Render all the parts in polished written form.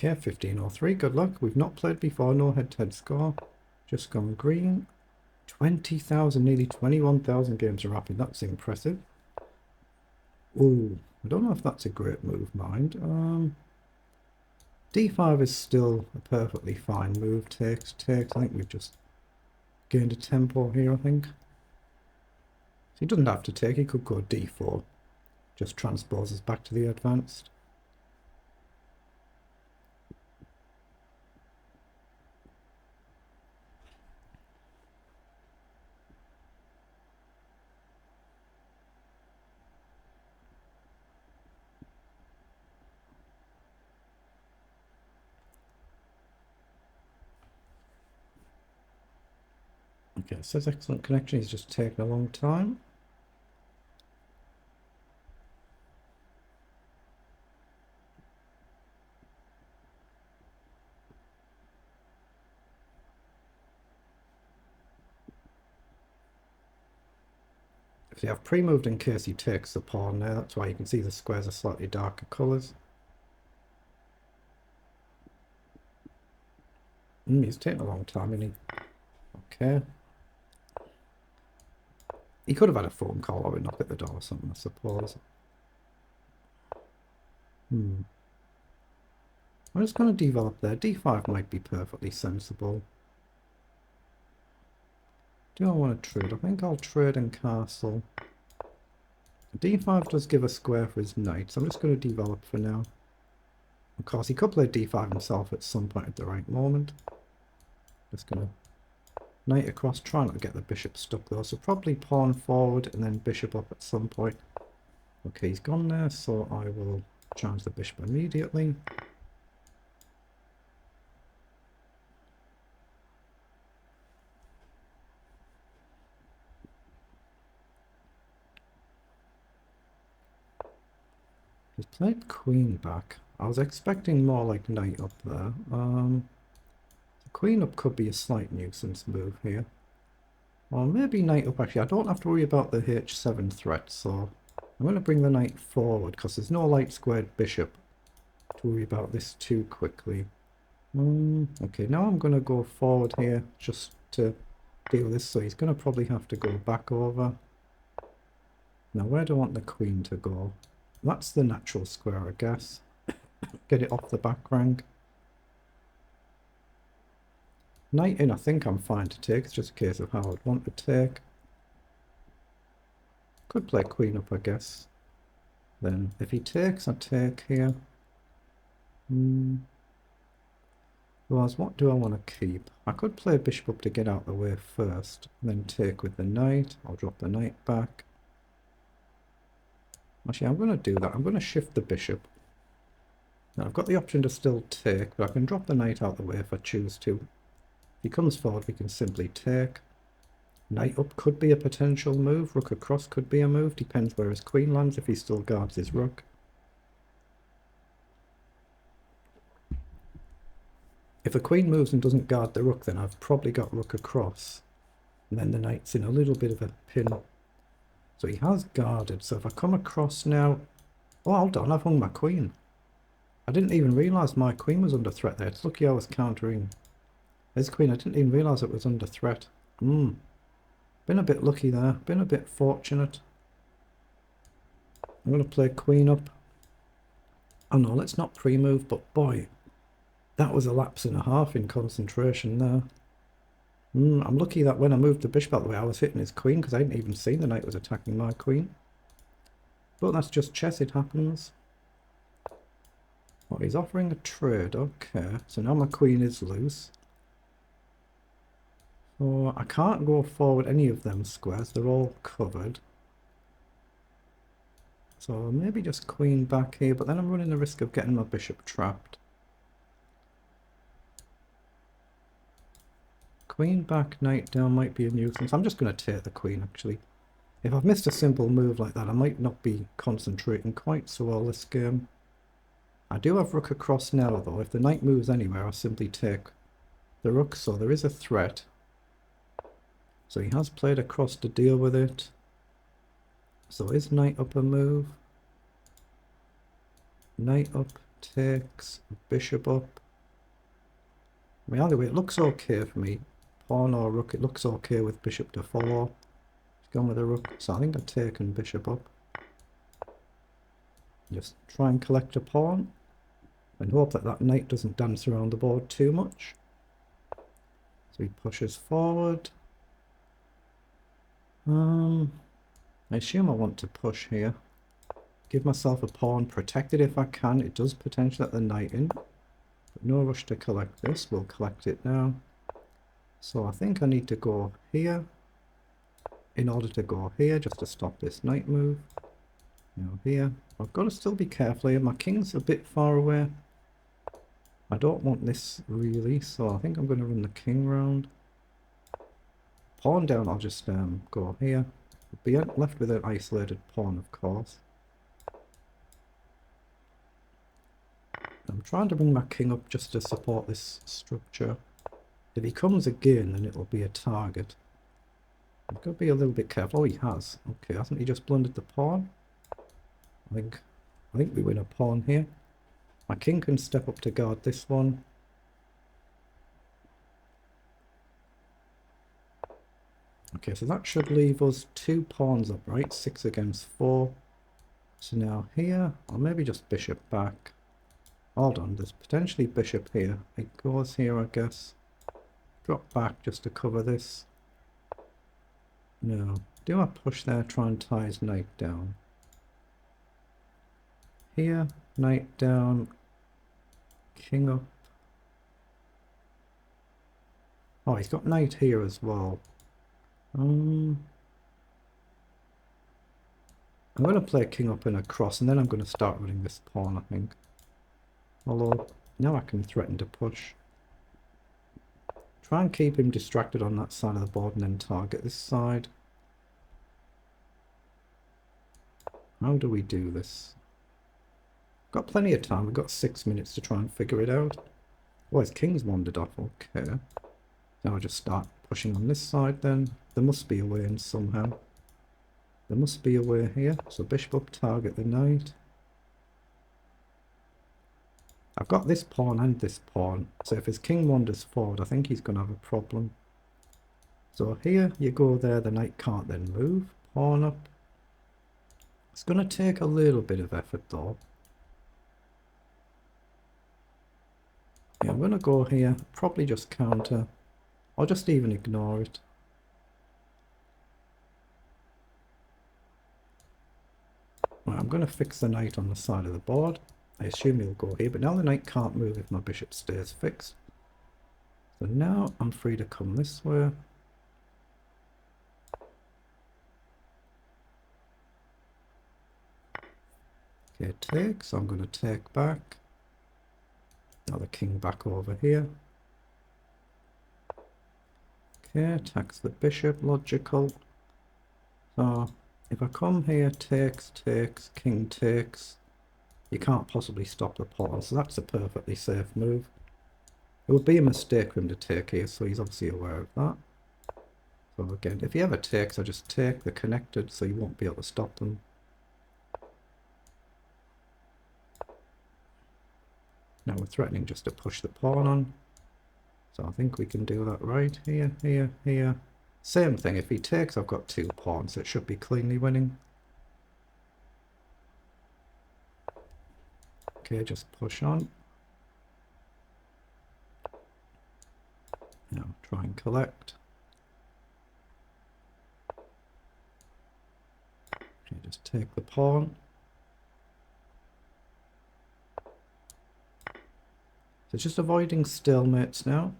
Okay, 1503, good luck. We've not played before, no head-to-head score. Just gone green. 20,000, nearly 21,000 games are rapid. That's impressive. Ooh, I don't know if that's a great move, mind. D5 is still a perfectly fine move. Takes. I think we've just gained a tempo here, I think. So he doesn't have to take, he could go D4. Just transposes back to the advanced. Okay, it says excellent connection, he's just taken a long time. If you have pre-moved in case he takes the pawn there, that's why you can see the squares are slightly darker colours. He's taking a long time, isn't he? Okay. He could have had a phone call or a knock at the door or something, I suppose. I'm just going to develop there. D5 might be perfectly sensible. Do I want to trade? I think I'll trade in castle. D5 does give a square for his knight, so I'm just going to develop for now. Of course, he could play D5 himself at some point at the right moment. Just going to knight across, try not to get the bishop stuck though, so probably pawn forward and then bishop up at some point. Okay, he's gone there, so I will challenge the bishop immediately. He's played queen back. I was expecting more like knight up there. The queen up could be a slight nuisance move here. Or maybe knight up actually. I don't have to worry about the h7 threat, so I'm going to bring the knight forward because there's no light squared bishop to worry about this too quickly. Okay, now I'm going to go forward here just to deal with this, so he's going to probably have to go back over. Now where do I want the queen to go? That's the natural square, I guess. Get it off the back rank. Knight in, I think I'm fine to take. It's just a case of how I'd want to take. Could play queen up, I guess. Then if he takes, I take here. Otherwise, what do I want to keep? I could play bishop up to get out of the way first, and then take with the knight. I'll drop the knight back. Actually, I'm going to do that. I'm going to shift the bishop. Now, I've got the option to still take, but I can drop the knight out of the way if I choose to. If he comes forward, we can simply take. Knight up could be a potential move. Rook across could be a move. Depends where his queen lands, if he still guards his rook. If a queen moves and doesn't guard the rook, then I've probably got rook across. And then the knight's in a little bit of a pin. So he has guarded. So if I come across now... Oh, hold on, I've hung my queen. I didn't even realise my queen was under threat there. It's lucky I was countering his queen. I didn't even realise it was under threat. Been a bit lucky there. Been a bit fortunate. I'm going to play queen up. Oh no, let's not pre-move, but boy, that was a lapse and a half in concentration there. I'm lucky that when I moved the bishop out of the way, I was hitting his queen because I hadn't even seen the knight was attacking my queen. But that's just chess, it happens. Oh, he's offering a trade, okay. So now my queen is loose. So I can't go forward any of them squares, they're all covered. So maybe just queen back here, but then I'm running the risk of getting my bishop trapped. Queen back, knight down might be a nuisance. I'm just going to take the queen, actually. If I've missed a simple move like that, I might not be concentrating quite so well this game. I do have rook across now, though. If the knight moves anywhere, I'll simply take the rook, so there is a threat. So he has played across to deal with it. So is knight up a move? Knight up, takes, bishop up. I mean, either way, it looks okay for me. Pawn or rook, it looks okay with bishop to follow. Gone with a rook, so I think I've taken bishop up. Just try and collect a pawn and hope that that knight doesn't dance around the board too much. So he pushes forward. I assume I want to push here. Give myself a pawn, protect it if I can. It does potentially let the knight in. But no rush to collect this. We'll collect it now. So I think I need to go here. In order to go here, just to stop this knight move. Now here. I've got to still be careful here. My king's a bit far away. I don't want this really, so I think I'm going to run the king round. Pawn down, I'll just go here. Be left with an isolated pawn, of course. I'm trying to bring my king up just to support this structure. If he comes again, then it'll be a target. I've got to be a little bit careful. Oh, he has. Okay, hasn't he just blundered the pawn? I think we win a pawn here. My king can step up to guard this one. Okay, so that should leave us 2 pawns up, right? 6 against 4. So now here, or maybe just bishop back. Hold on, there's potentially bishop here. It goes here, I guess. Drop back just to cover this. No. Do I push there, try and tie his knight down? Here, knight down, king up. Oh, he's got knight here as well. I'm going to play king up and a cross, and then I'm going to start running this pawn, I think. Although, now I can threaten to push. Try and keep him distracted on that side of the board and then target this side. How do we do this? Got plenty of time. We've got 6 minutes to try and figure it out. Oh, his king's wandered off. Okay. Now I'll just start pushing on this side then. There must be a way in somehow. There must be a way here. So bishop up, target the knight. I've got this pawn and this pawn. So if his king wanders forward, I think he's going to have a problem. So here you go there. The knight can't then move. Pawn up. It's going to take a little bit of effort though. Yeah, I'm going to go here, probably just counter, or just even ignore it. Right, I'm going to fix the knight on the side of the board. I assume he'll go here, but now the knight can't move if my bishop stays fixed. So now I'm free to come this way. Okay, take, so I'm going to take back. Now the king back over here. Okay, attacks the bishop, logical. So if I come here, takes, king takes, you can't possibly stop the pawn, so that's a perfectly safe move. It would be a mistake for him to take here, so he's obviously aware of that. So again, if he ever takes, I just take, they're connected, so you won't be able to stop them. Now we're threatening just to push the pawn on. So I think we can do that right here, here, here. Same thing, if he takes, I've got 2 pawns, so it should be cleanly winning. Okay, just push on. Now try and collect. Okay, just take the pawn. So just avoiding stalemates now.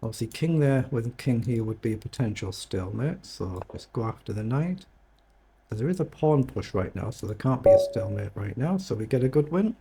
Obviously king there with king here would be a potential stalemate, so just go after the knight. There is a pawn push right now, so there can't be a stalemate right now, so we get a good win.